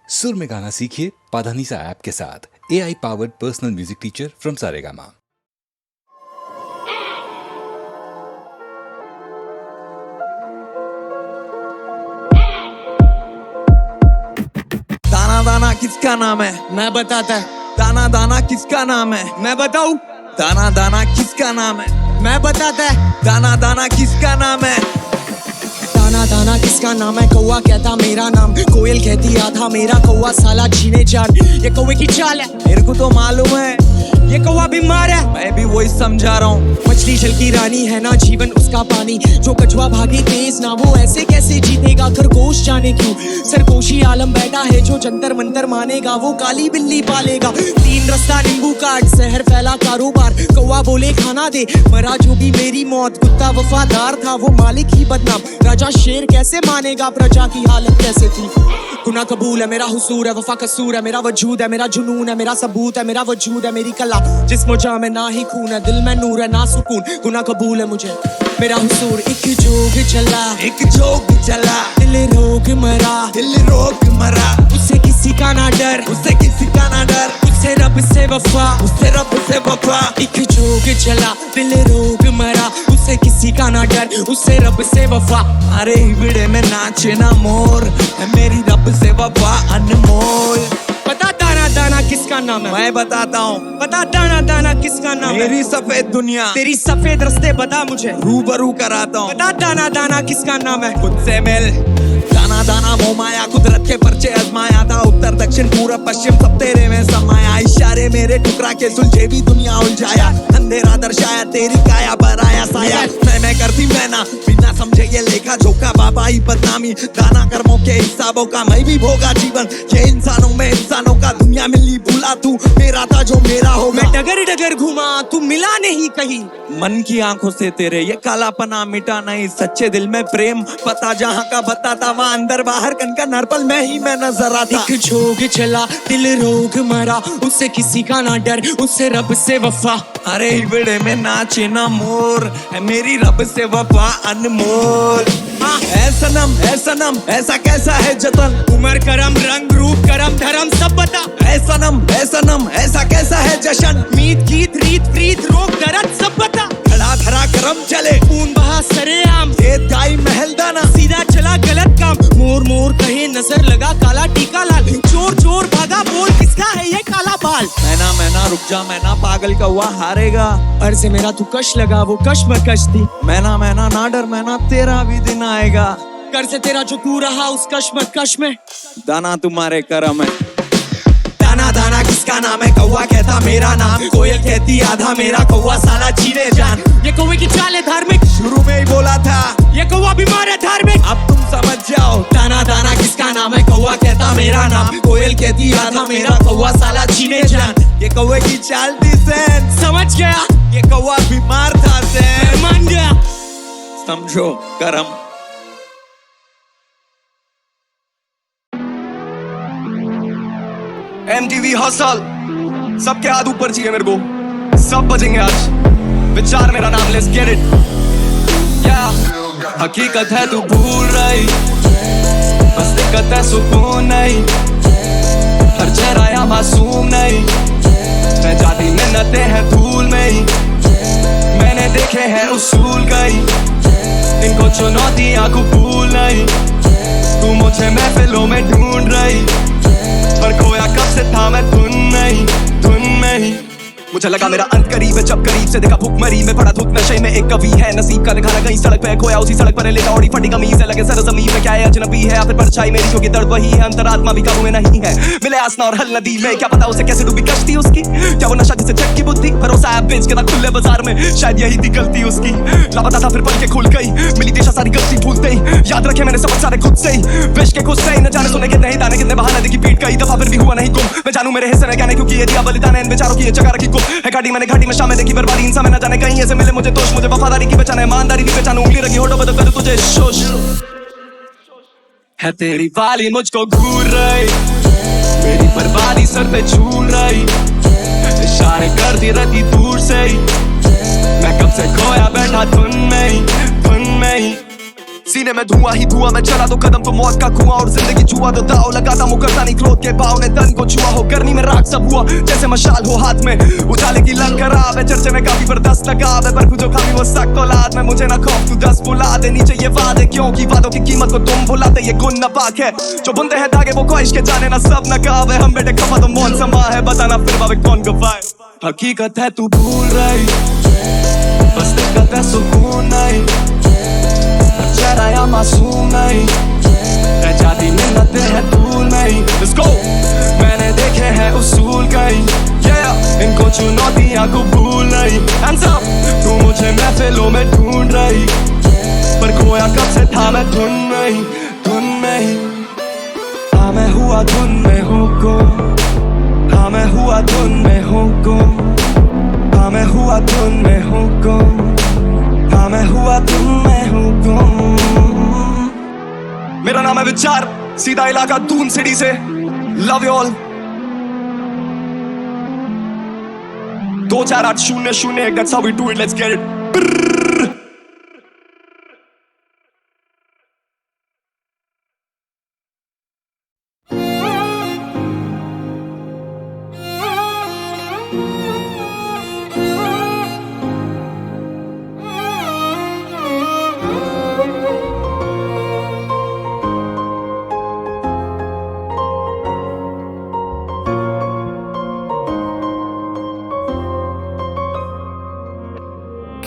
सुर में गाना सीखिए पाधानीसा ऐप के साथ। AI powered personal music teacher from Saregama. दाना दाना किसका नाम है? मैं बताता। दाना दाना किसका नाम है? मैं बताऊं? दाना दाना किसका नाम है? मैं बताता। दाना दाना किसका नाम है? दाना दाना किसका नाम है? कौवा कहता मेरा नाम, कोयल कहती आधा मेरा, कौवा साला छीने जान। ये कौवे की चाल है, मेरे को तो मालूम है ये कौवा बीमार है। मैं भी वही समझा रहा हूँ। मछली जल की रानी है ना, जीवन उसका पानी। जो कछुआ भागे तेज ना, वो ऐसे कैसे जीतेगा? खरगोश जाने क्यों सरगोशी आलम बैठा है। जो जंतर मंतर मानेगा, वो काली बिल्ली पालेगा। तीन रास्ता नींबू काट, शहर फैला कारोबार। कौवा बोले खाना दे, मरा जो भी मेरी मौत। कुत्ता वफादार था, वो मालिक ही बदनाम। राजा शेर कैसे मानेगा, प्रजा की हालत कैसे थी? गुनाह कबूल है, मेरा हुसूर है, वफा कसूर है, मेरा वजूद है, मेरा जुनून है, मेरा सबूत है, मेरा वजूद है, मेरी कला। जिस्म जा में ना ही खून है, दिल में नूर है ना सुकून। गुनाह कबूल है मुझे, मेरा हुसूर। एक जोग चला, एक जोग चला, दिल रोग मरा, दिल रोग मरा। उससे किसी का ना डर, उससे किसी का ना डर, उससे रब से वफा, उससे रब से वफा। एक जोग चला, दिल रोग मरा, उससे किसी का ना डर, उससे रब से वफा। अरे हिबड़े में नाचे ना मोर, है मेरी रब से वफा अनमोल। पता दाना दाना किसका नाम है? मैं बताता हूँ। पता दाना दाना किसका नाम है? मेरी सफेद दुनिया तेरी सफेद रस्ते बता मुझे, रूबरू कराता हूँ। पता दाना दाना किसका नाम है? खुद से मिल। दाना दाना मोह माया, कुदरत के पर्चे आजमाया था। उत्तर दक्षिण पूरब पश्चिम सब तेरे में समाया। इशारे मेरे ठुकरा के सुलझे भी दुनिया उलझाया। अंधेरा दर्शाया तेरी काया पर आया साया। मैं करती मैं ना, बिना समझे ये लेखा जोखा। बाबा ही बदनामी, दाना कर्मों के हिसाबों का मैं भी भोगा जीवन। ये इंसानों में इंसानों का, दुनिया मिली भूला तू। मेरा था जो मेरा होगा। मैं डगर डगर घुमा, तू मिला नहीं कहीं। मन की आंखों से तेरे ये कालापना मिटा नहीं। सच्चे दिल में प्रेम पता जहाँ का बताता, वहाँ अंदर बाहर कनका नरपल में ही मैं नजर आता। एक जोग चला, दिल रोग मरा, उससे किसी का ना डर, उससे रब से वफा। अरे हिबड़े में नाचे ना मोर, है मेरी रब से वफा अनमोल। ऐ सनम ऐसा कैसा है जतन? उमर करम रंग रूप करम धर्म सब बता। ऐ सनम ऐसा कैसा है जशन? मीत गीत रीत प्रीत रोग दर्द सब बता। खड़ा धरा करम चले, खून बहा सरेआम, खेत गाई महल दाना। सीधा चला गलत काम, मोर मोर कहे नजर लगा काला टीका लाल। चोर चोर भागा, बोल किसका है ये काला बाल? मैना रुक जा, मैना पागल का हुआ हारेगा। अर्ज मेरा तू कश लगा, वो कश मकश थी। मैना ना डर, मैना तेरा भी दिन आएगा। कर से तेरा जो तू रहा उस कश मकश में। दाना तुम्हारे करम है। दाना दाना किसका नाम है? कौवा कहता मेरा नाम, कोयल कहती आधा मेरा, कौवा साला छीने जान। ये कौवे की चाल है धार्मिक, शुरू में ही बोला था। ये कौवा बीमार है धार्मिक, अब तुम समझ जाओ। दाना दाना किसका नाम है? कौवा कहता मेरा नाम, कोयल कहती आधा मेरा, कौवा साला छीने जान। ये कौवे की चाल थी सैन, समझ गया? ये कौवा बीमार था सैन, मान गया। समझो करम। MTV हौसल सबके हाथ ऊपर चाहिए मेरे को, सब बजेंगे आज। विचार मेरा नाम, लेट्स गेट इट। हकीकत है तू भूल रही, बस दिक्कत है सुकून नहीं। हर चेहरा या मासूम नहीं, मैं जाती मिन्नतें हैं धूल में ही। मैंने देखे हैं उसूल कई, इनको चुनौतियां कबूल नहीं। तू मुझे महफिलों में ढूंढ रही, पर खोया कब से था मैं धुन में ही। मुझे लगा मेरा अंत करीब है, जब करीब से देखा भूखमरी में पड़ा धुत नशे में। एक कवि है नसीब का दिखाना, कहीं सड़क पे खोया उसी सड़क पर लेटा ओढ़ी फटी कमीज है। लगे सर जमीन में क्या है अजनबी है, या फिर परछाई मेरी जो कि दर्द वही है। अंतरात्मा भी काबू में नहीं है, मिले आसना और हल नदी में। क्या पता उसे कैसे डूबी कश्ती उसकी, क्या वो नशा जिसे चट की बुद्धि। भरोसा ऐप बेच के था खुले बाजार में, शायद यही थी गलती उसकी। लापता था फिर पल के खुल गई, मिली दिशा सारी गलती भूलते ही। याद रखे मैंने सबक सारे खुद से ही, बेच के खुद से ही। न जाने सुने कितने ही दाने, कितने बहाने दी की पीट कई दफा, फिर भी हुआ नहीं गुम। मैं जानू मेरे हिस्से में क्या नहीं, क्योंकि ये दिया बलिदान है इन बेचारों की, ये जगह रखी गुम है। घाटी मैंने घाटी में शामें देखी बर्बादी, इंसान में न जाने कहीं ऐसे मिले मुझे दोष। मुझे वफादारी की पहचान है, ईमानदारी की पहचान। उंगली रखी होठों पे तो करूं तुझे शोष। है तेरी वाली मुझको घूर रही, मेरी बर्बादी सर पे झूल रही। इशारे करती रहती दूर से ही, मैं कब से खोया बैठा धुन में ही। सीने में धुआं ही धुआं, मैं चला तो कदम तो मौत का कुआं, और जिंदगी जुआ तो दाव लगाता मुकरता नहीं, क्रोध के भाव ने तन को छुआ हो, करनी में राख सब हुआ जैसे मशाल हो हाथ में, उजाले की लंग खराब है, चर्चे में काफी बर्दाश्त लगा है, पर जो खामी वो सख्त औलाद में, मुझे ना खौफ तू 10 बुला दे, नीचे ये वादे क्योंकि वादों की कीमत को तुम भुलाते, ये गुण नापाक है जो बुनते हैं धागे वो ख्वाहिश के जाने ना सब नकाब है, हम बेटे खफा तो मौन समा है, बताना फिर बाबे कौन गवाए, हकीकत है तू भूल रही, बस दिक्कत है सुकून नहीं, चेहरा या मासूम नहीं, रह जाती मिन्नतें हैं धूल नहीं, let's go, मैंने देखे हैं उसूल कई, yeah, इनको चुनौतियां को भूल नहीं, hands up, तू मुझे महफिलों में ढूंढ रही, पर खोया कब से था मैं धुन में ही, हाँ मैं हुआ धुन में हूँ गुम, हाँ मैं हुआ धुन में हूँ गुम, हाँ मैं हुआ धुन में हूँ गुम, हाँ मैं हुआ धुन में हूँ गुम। मेरा नाम है विचार, सीधा इलाका दून सिटी से, love you all. 24800 that's how we do it, let's get it।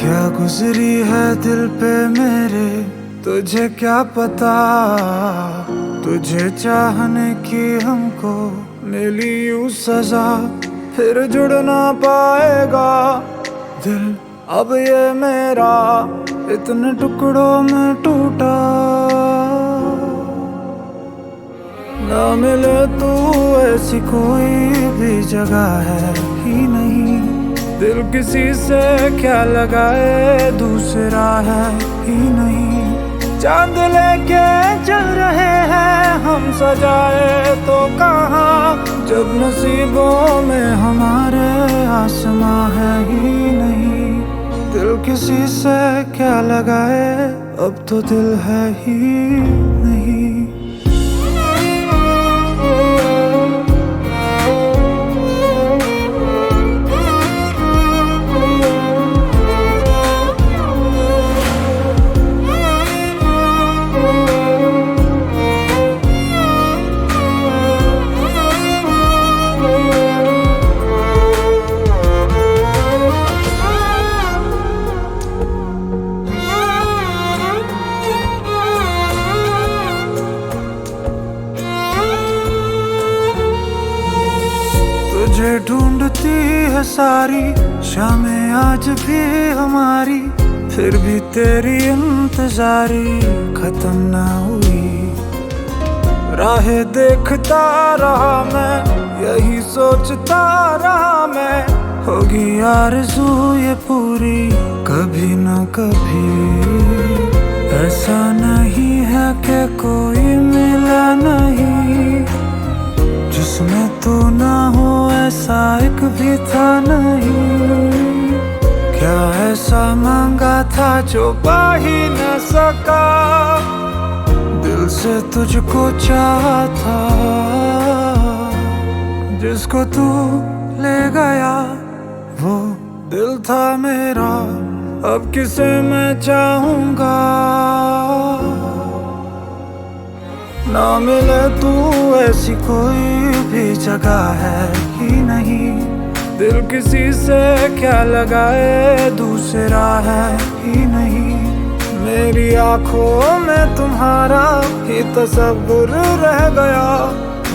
क्या गुजरी है दिल पे मेरे, तुझे क्या पता, तुझे चाहने की हमको मिली यूं सजा, फिर जुड़ ना पाएगा दिल अब ये मेरा, इतने टुकड़ों में टूटा, ना मिले तू ऐसी कोई भी जगह है ही नहीं, दिल किसी से क्या लगाए दूसरा है ही नहीं, चांद लेके चल रहे हैं हम सजाए तो कहाँ, जब नसीबों में हमारे आसमां है ही नहीं, दिल किसी से क्या लगाए अब तो दिल है ही नहीं। तुझे ढूंढती है सारी शामें आज भी हमारी, फिर भी तेरी इंतजारी खत्म ना हुई, राहें देखता रहा मैं, यही सोचता रहा मैं, होगी आरज़ू ये पूरी कभी ना कभी, ऐसा नहीं है कि कोई मिला नहीं, जिसमें तू ना हो ऐसा एक भी था नहीं, क्या ऐसा मांगा था जो पा ही न सका, दिल से तुझको चाहा था, जिसको तू ले गया वो दिल था मेरा, अब किसे मैं चाहूँगा, ना मिले तू ऐसी कोई भी जगह है ही नहीं, दिल किसी से क्या लगाए दूसरा है ही नहीं, मेरी आँखों में तुम्हारा ही तस्वुर रह गया,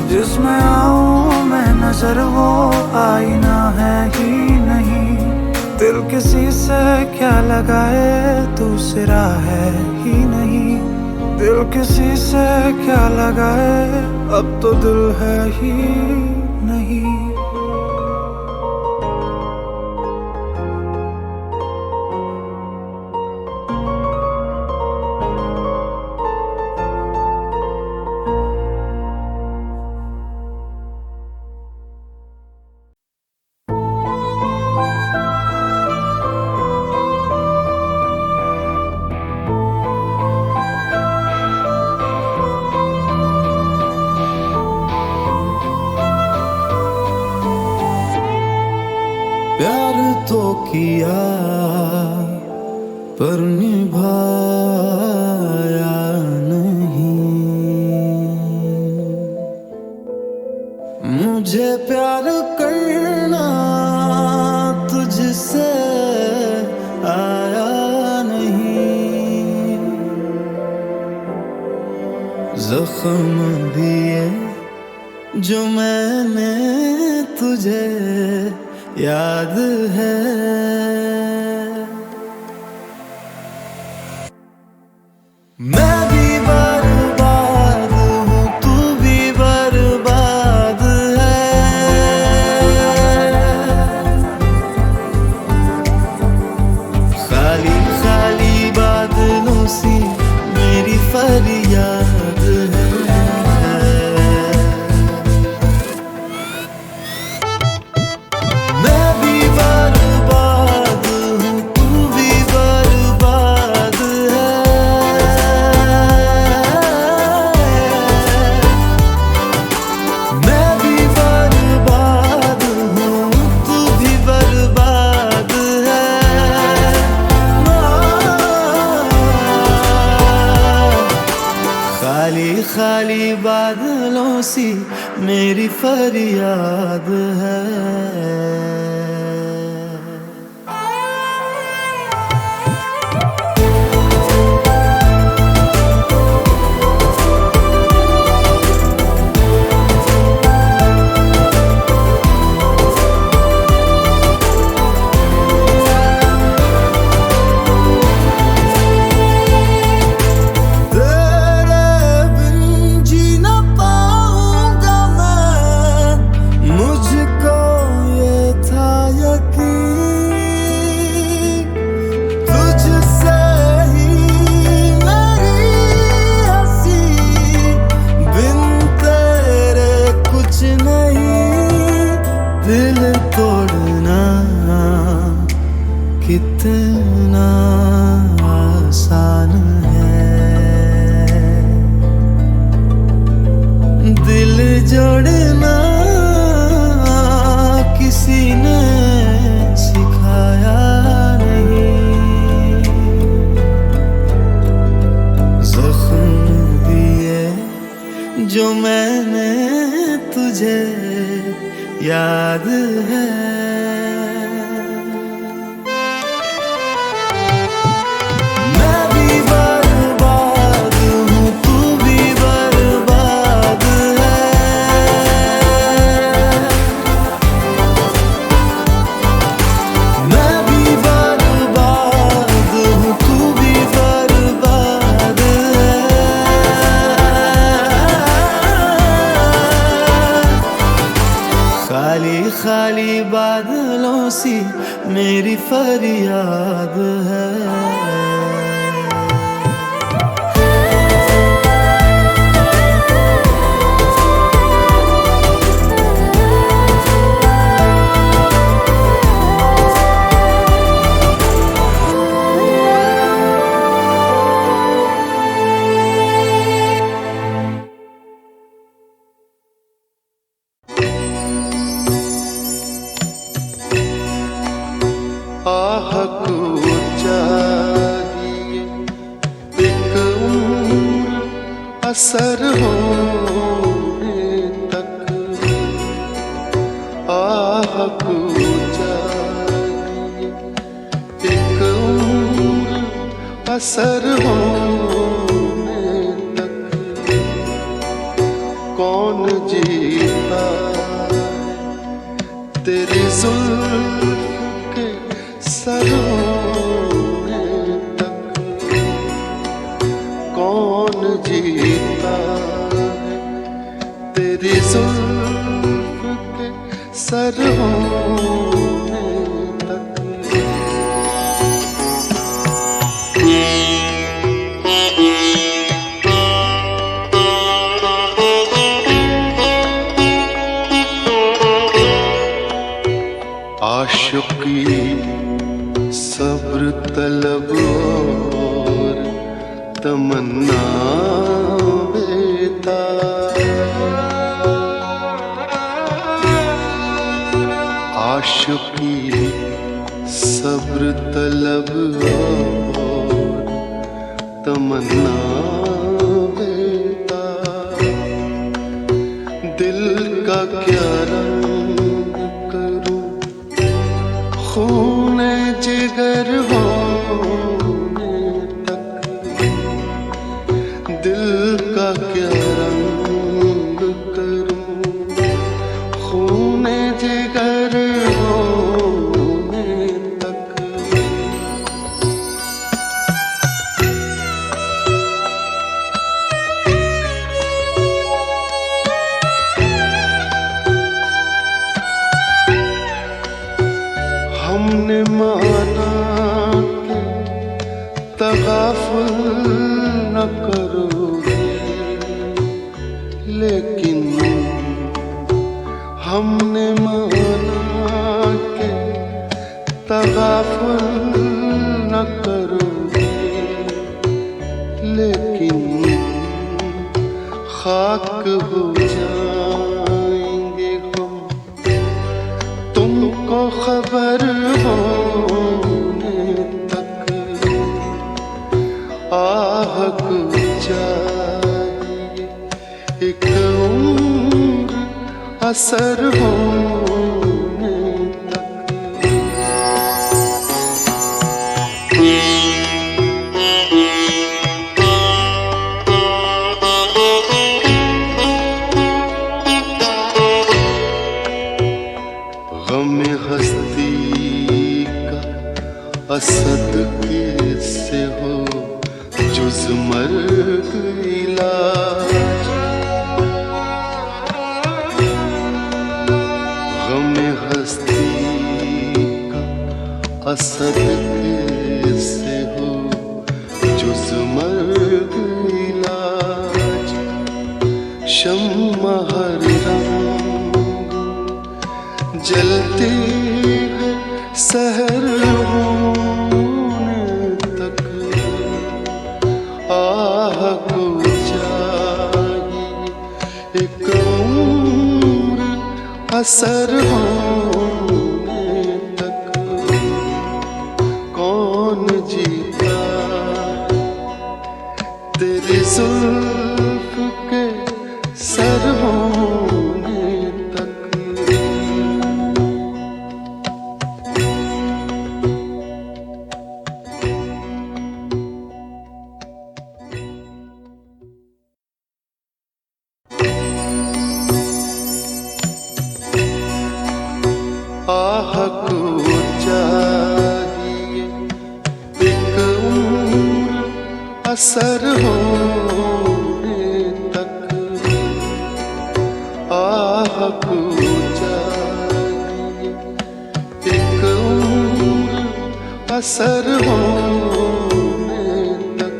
जिसमें आऊं मैं नजर वो आईना है ही नहीं, दिल किसी से क्या लगाए दूसरा है ही नहीं, दिल किसी से क्या लगाए अब तो दिल है ही नहीं। तो किया पर निभाया नहीं। मुझे प्यार करना तुझसे आया नहीं। जख्म दिए जो मैंने तुझे याद है। मैं भी बर्बाद हूँ, तू भी बर्बाद है। खाली खाली बादलों सी मेरी फरियाद है। मैं भी बर्बाद हूँ, तू भी बर्बाद है। मैं भी बर्बाद हूँ, तू भी बर्बाद है। खाली खाली बादलों सी मेरी फरियाद है। दिल तोड़ना कितना आसान है, दिल जोड़ना किसी ने सिखाया नहीं। जख्म दिए जो मैंने तुझे याद है। मैं भी बर्बाद हूँ, तू भी बर्बाद है। मैं भी बर्बाद हूँ, तू भी बर्बाद है। खाली खाली बादलों सी मेरी फरियाद है। आह को चाहिए एक उम्र असर होने तक। आह को चाहिए एक उम्र असर होने तक। कौन जीता तेरी जुल्फ के सरोने तक। कौन जीता है तेरी जुल्फ के सरोने तक। आशिकी सब्र तलब और तमन्ना बेताब। आशिकी सब्र तलब और तमन्ना बेताब, दिल का क्या रंग करूं, खून जिगर होने तक, दिल का क्या रंग करूं, खून जिगर होने तक। हमने माना कि तगाफुल न करोगे, लेकिन हमने माना कि तगाफुल न करोगे, लेकिन खाक हो जाएंगे हम तुमको खबर होने तक। आहक चाहिए एक उम्र असर होने तक। गम हस्ती का असद कैसे हो जुज मर्ग इलाज। गम हस्ती का असद कैसे हो जुज मर्ग इलाज। शम्मा हर रंग जलती है सहर होने तक। आह को चाहिए एक उम्र असर होने तक। कौन जीता तेरी जुल्फ के सर होने तक। आह को चाहिए एक उम्र असर होने तक। आह को चाहिए एक उम्र असर होने तक।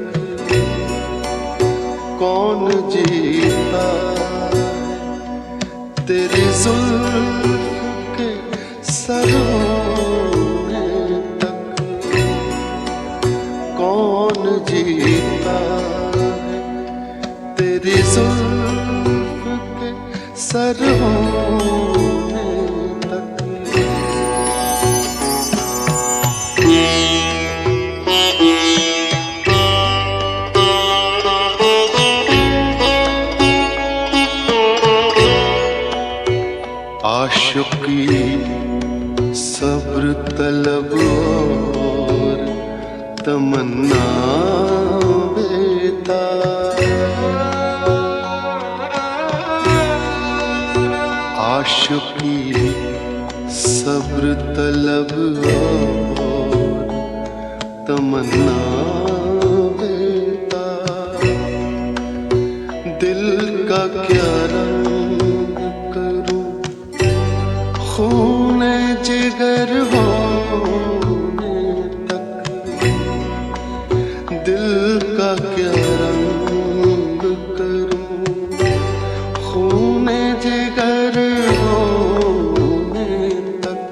कौन जीता तेरी जुल्फ के सर होने तक। कौन जीता है तेरी जुल्फ के सर होने तक। आशिकी सब्र तलब और तमन्ना बेताब। आशिकी सब्र तलब और तमन्ना बेताब। दिल का क्या रंग करूं, खून जिगर होने तक। दिल का क्या रंग करूं, खून जिगर होने तक।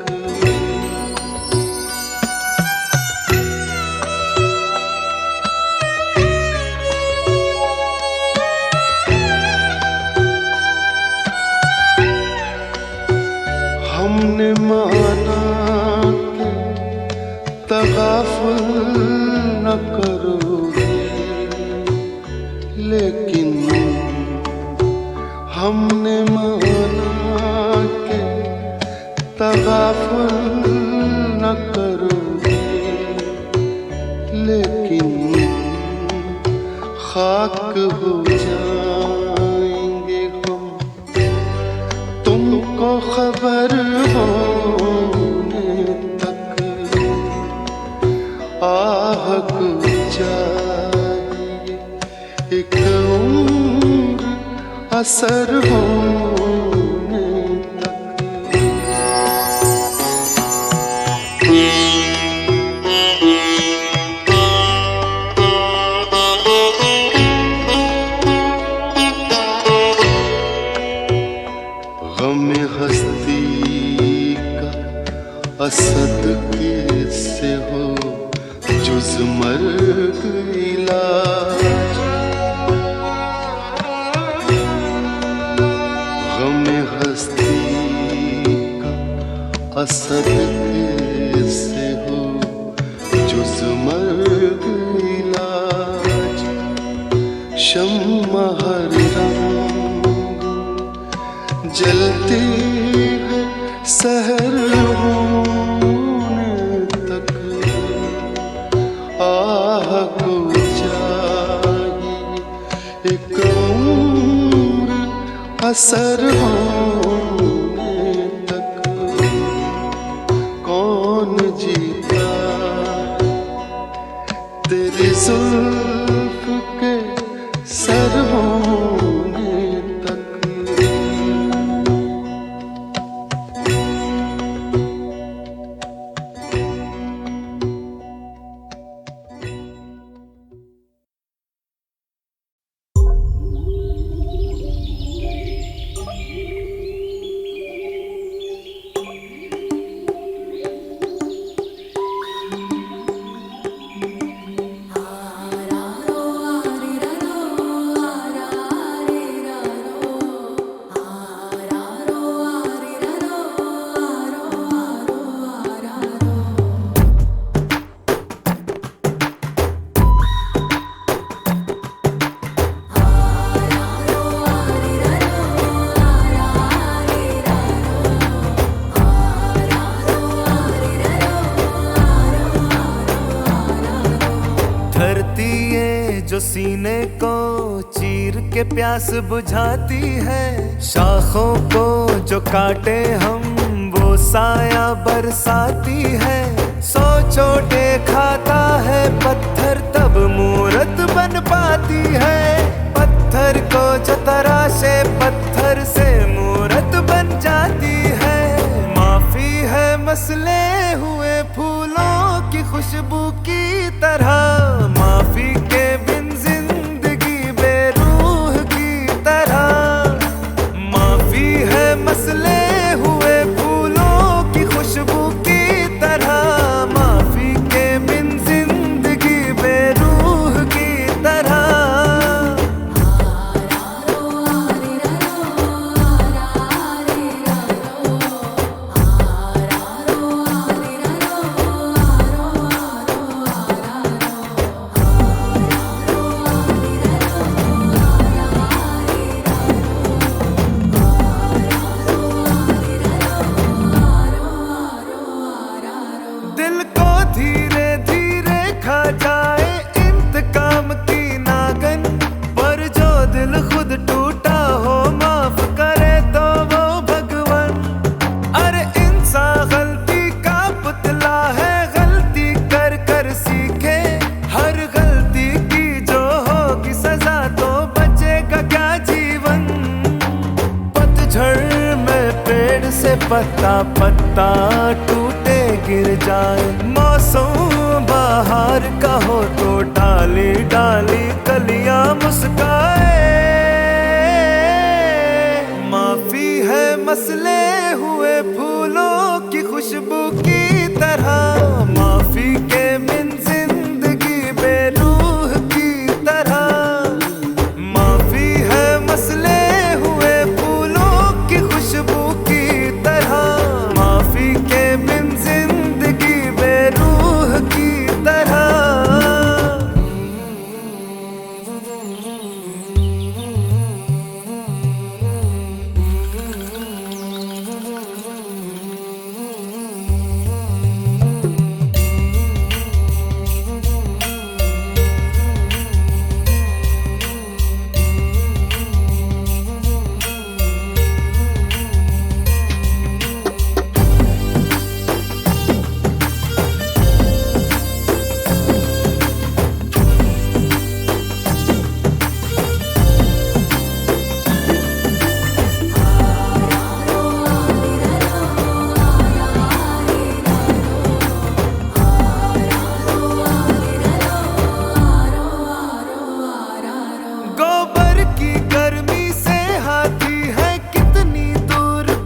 हमने माना कि तगाफुल न करोगे, लेकिन हमने माना के तगाफुल न करोगे, लेकिन खाक हो जाएंगे हम तुमको खबर होने तक। आहक जाए एक उम्र असर होने तक। गम हस्ती का असद कैसे हो जुज मर्ग इलाज। गम हस्ती का असद कैसे हो जुज मर्ग इलाज। शम्मा हर रंग जलती है सहर होने तक। आहक जाए एक उम्र असर होने तक। कौन जीता तेरी जुल्फ के सर होने तक। जो सीने को चीर के प्यास बुझाती है, शाखों को जो काटे हम वो साया बरसाती है। सौ चोटे खाता है पत्थर तब मूरत बन पाती है। पत्थर को जो तराशे पत्थर से मूरत बन जाती है। माफी है मसले हुए फूलों की खुशबू की तरह। माफी के बिन जिंदगी बेरूह की तरह। माफी है मसले हुए फूलों की खुशबू की तरह। माफी के बिन जिंदगी बेरूह की तरह। पत्ता पत्ता टूटे गिर जाए। मौसम बाहर का हो तो डाली डाली कलियां मुस्काए। माफी है मसले हुए फूलों की खुशबू की तरह। माफी के बिन जिंदगी बेरूह की तरह। माफी है मसले हुए फूलों की खुशबू की तरह। माफी के बिन जिंदगी बेरूह की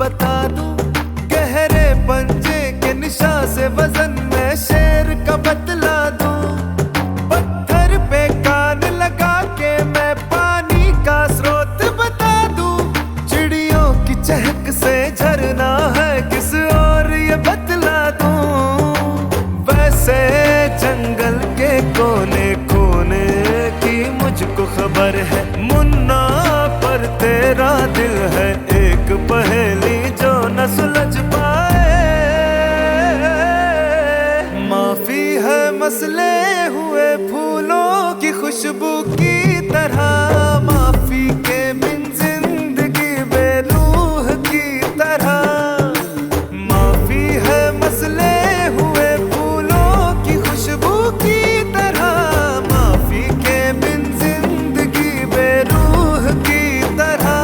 बता दूं, गहरे पंजे के निशा से वजन में शेर का बतला दूं। पत्थर पे कान लगा के मैं पानी का स्रोत बता दूं। चिड़ियों की चहक से झरना है किस और ये बतला दूं। वैसे जंगल के कोने कोने की मुझको खबर है मुन्ना, पर तेरा दिल है एक पहेली जो न सुलझ पाए। माफी है मसले हुए फूलों की खुशबू की तरह, माफी के बिन जिंदगी बेरूह की तरह। माफी है मसले हुए फूलों की खुशबू की तरह, माफी के बिन जिंदगी बेरूह की तरह।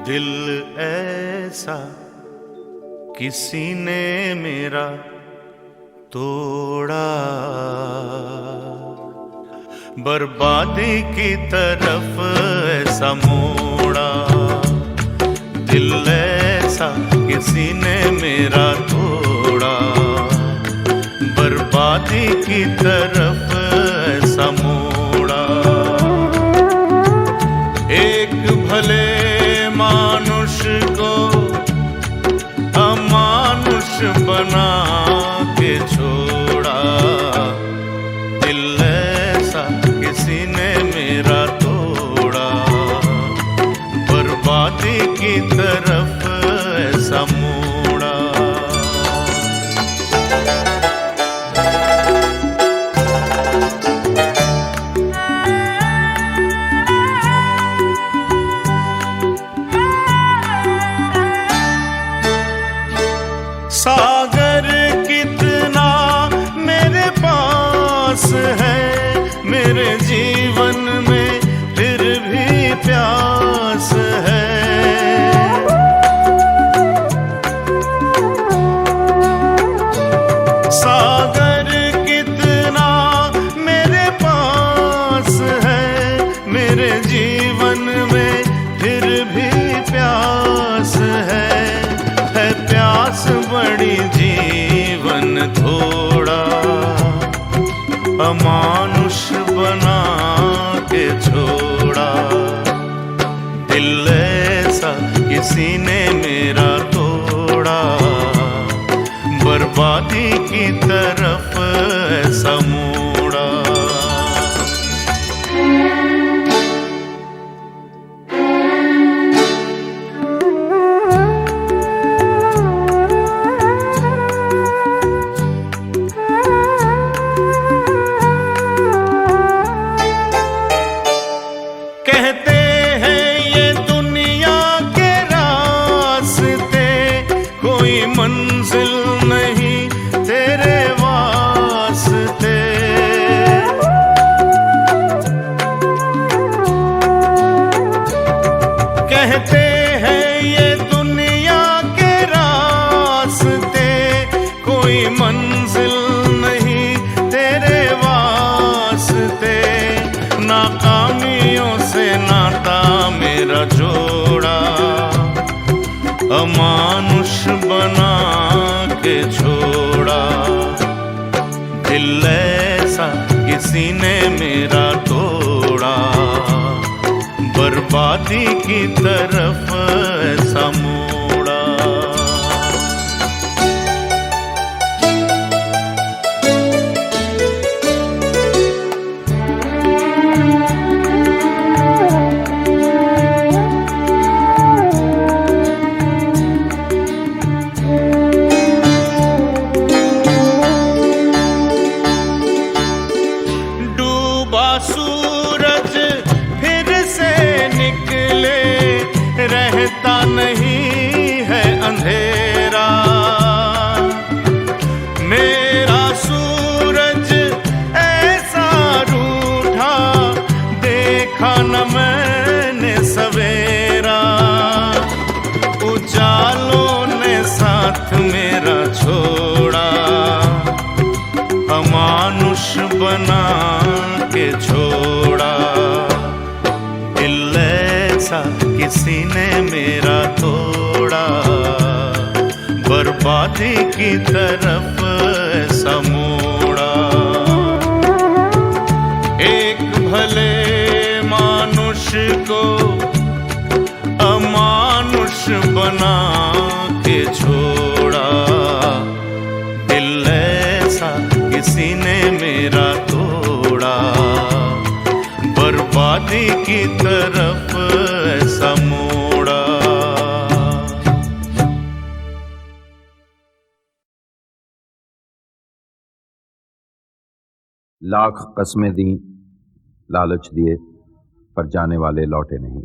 दिल ऐसा किसी ने मेरा तोड़ा, बर्बादी की तरफ ऐसा मोड़ा। दिल ऐसा किसी ने मेरा तोड़ा, बर्बादी की तरफ ऐसा मोड़ा। एक भले मानुष को अमानुष बना के छोड़ा। दिल ऐसा किसी ने मेरा तोड़ा, बर्बादी की तरफ ऐसा मोड़ा। सागर कितना मेरे पास है, मेरे जीवन में फिर भी प्यास है। सागर कितना मेरे पास है, मेरे जीवन में फिर भी प्यास है प्यास बड़ी जीवन थोड़ा, अमानुष बना के छोड़ा। दिल ऐसा किसी ने मेरा तोड़ा, बर्बादी की तरफ ऐसा मोड़ा। कहते हैं ये दुनिया के रास्ते, कोई मंजिल नहीं तेरे वास्ते। कहते हैं ये दुनिया के रास्ते, कोई मंजिल नहीं तेरे वास्ते। नाकामियों से नाता मेरा जोड़ा अमानुष बना के छोड़ा। दिल ऐसा किसी ने मेरा तोड़ा, बर्बादी की तरफ ऐसा मोड़ा। सूरज फिर से निकले, रहता नहीं है अंधेरा। मेरा सूरज ऐसा रूठा, देखा न मैंने सवेरा। उजालों ने साथ मेरा छोड़ा, अमानुष बना के छोड़ा। दिल ऐसा किसी ने मेरा तोड़ा, बर्बादी की तरफ ऐसा मोड़ा। एक भले मानुष को अमानुष बना के छोड़ा। दिल ऐसा किसी ने मेरा तोड़ा, बर्बादी की तरफ ऐसा मोड़ा। लाख कस्में दी, लालच दिए, पर जाने वाले लौटे नहीं।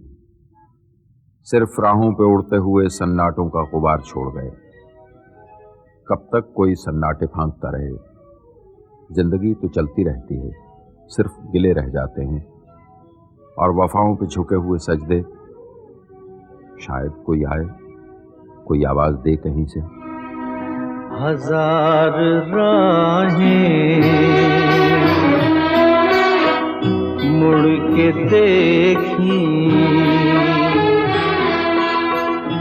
सिर्फ राहों पे उड़ते हुए सन्नाटों का गुबार छोड़ गए। कब तक कोई सन्नाटे फांकता रहे? जिंदगी तो चलती रहती है, सिर्फ गिले रह जाते हैं और वफाओं पे झुके हुए सजदे। शायद कोई आए, कोई आवाज दे कहीं से। हजार राहें मुड़ के देखी,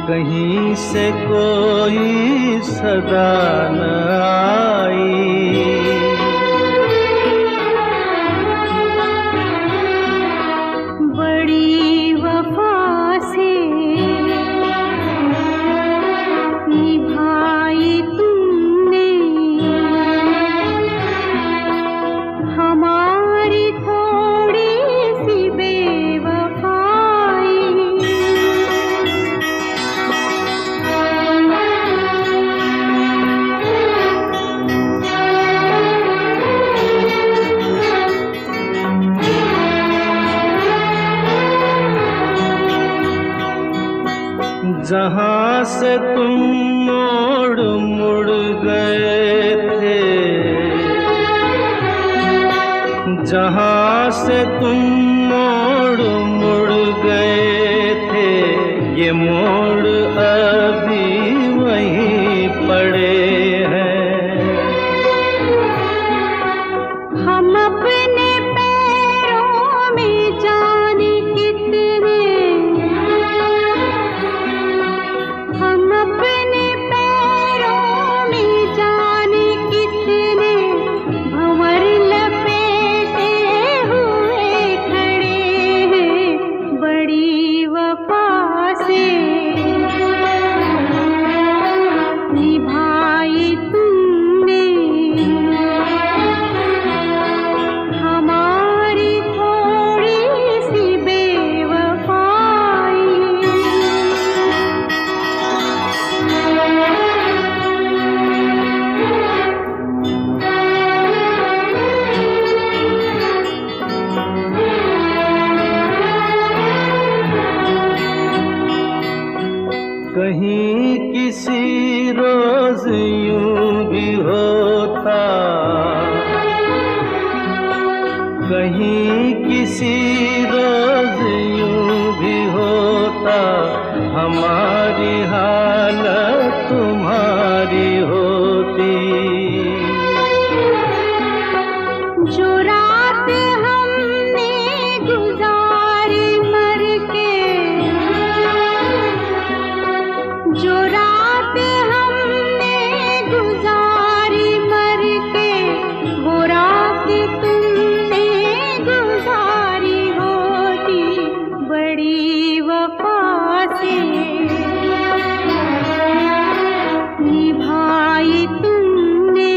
कहीं से कोई सदा न आई। बड़ी वफा से निभाई तुमने हमारी थोड़ी सी बेवफाई। जहाँ से तुम मोड़ मुड़ गए थे, जहाँ से तुम मोड़ मुड़ गए थे, ये मोड़ अभी वहीं पड़े हैं। हम अपने पैरों में जाने कितने, हम अपने पैरों में जाने कितने भंवर लपेटे हुए खड़े हैं। बड़ी वफा से निभाई तुमने हमारी थोड़ी सी बेवफाई। कहीं किसी रोज यूं भी होता, कहीं किसी रोज यूं भी होता, हमारी हालत तुम्हारी होती। जो रात हमने गुजारी मर के, से निभाई तुमने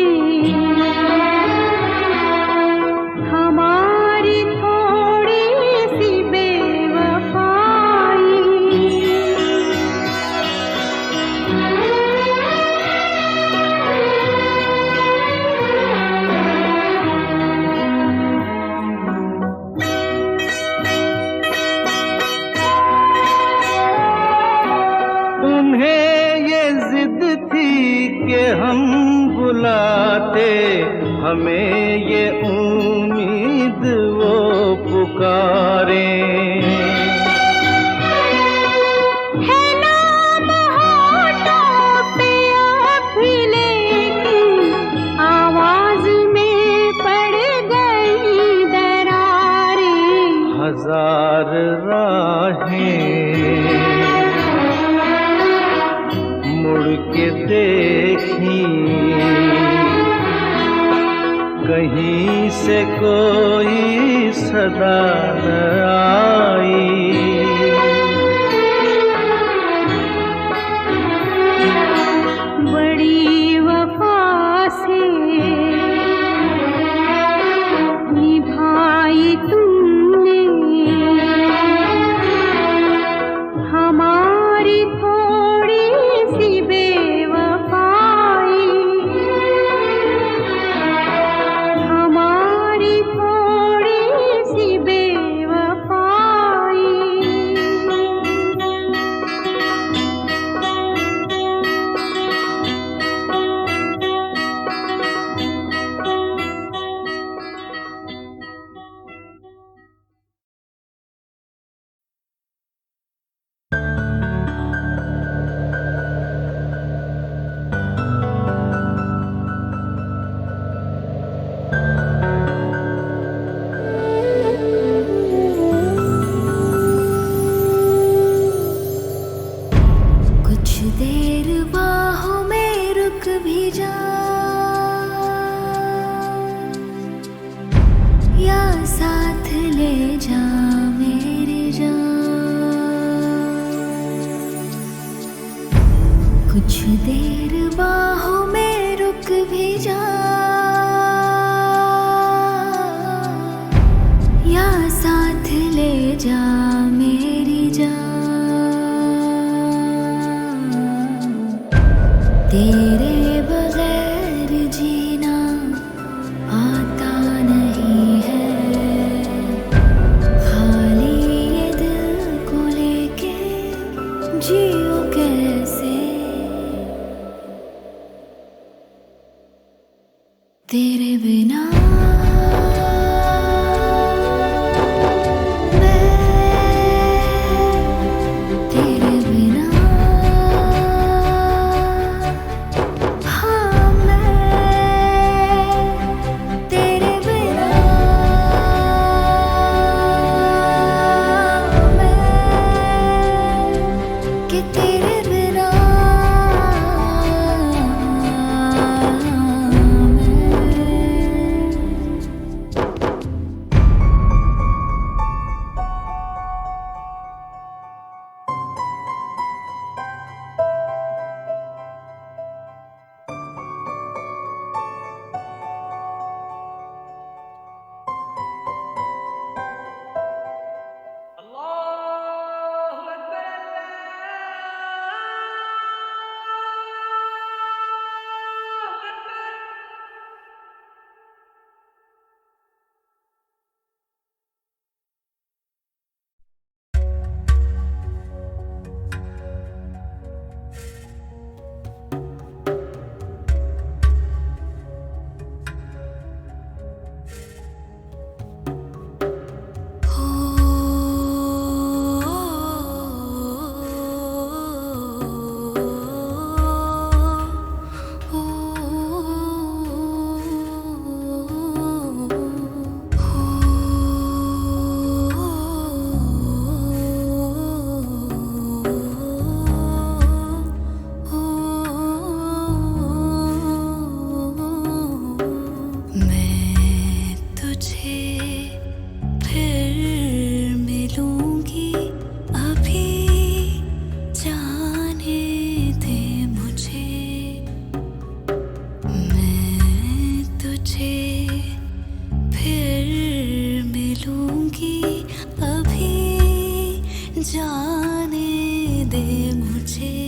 हमारी थोड़ी सी बेवफाई। उन्हें ये जिद थी कि हम बुलाते, हमें ये उम्मीद वो पुकारे। है नाम होठों पे अभी लेकिन आवाज में पड़ गई दरारें। हजार राहें मुड़ के देखी, कहीं से कोई सदा न आई। बड़ी वफा से निभाई तुमने हमारी थोड़ी सी बेवफाई। हमारी थोड़ी सी बेवफाई। कुछ देर बाहों में रुक भी जा, या साथ ले जा मेरे जान। कुछ देर बाहों में रुक भी जा, या साथ ले जा मेरी जान। तेरे बगैर जीना आता नहीं है, खाली ये दिल को लेके जियो कैसे। तेरे बिना तेरे बिना हाँ मैं तेरे बिना मैं कि दे मुझे